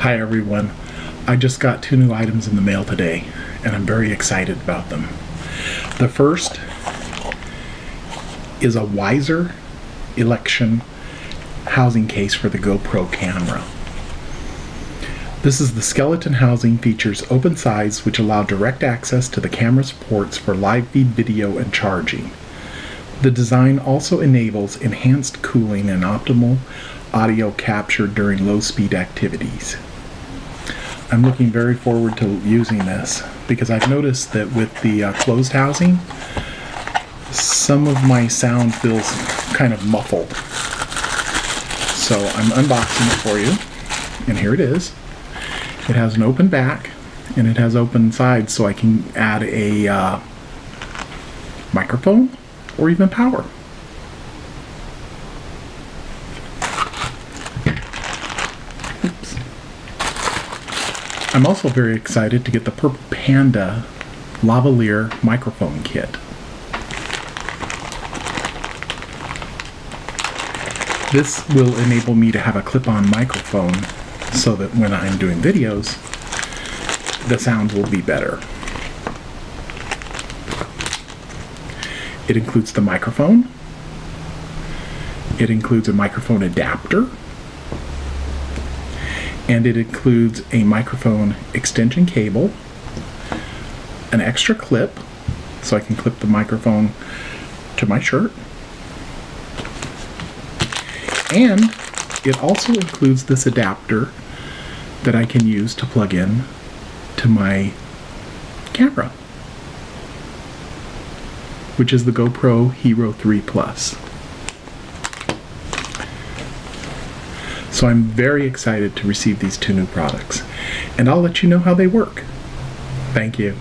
Hi everyone. I just got 2 new items in the mail today and I'm very excited about them. The first is a WiserElecton housing case for the GoPro camera. This is the skeleton housing, features open sides which allow direct access to the camera's ports for live feed video and charging. The design also enables enhanced cooling and optimal audio capture during low-speed activities. I'm looking very forward to using this because I've noticed that with the closed housing, some of my sound feels kind of muffled. So I'm unboxing it for you, and here it is. It has an open back and it has open sides, so I can add a microphone or even power. Oops. I'm also very excited to get the purple Panda Lavalier microphone kit. This will enable me to have a clip-on microphone so that when I'm doing videos, the sound will be better. It includes the microphone. It includes a microphone adapter. And it includes a microphone extension cable, an extra clip, so I can clip the microphone to my shirt. And it also includes this adapter that I can use to plug in to my camera, which is the GoPro Hero 3 Plus. So I'm very excited to receive these 2 new products, and I'll let you know how they work. Thank you.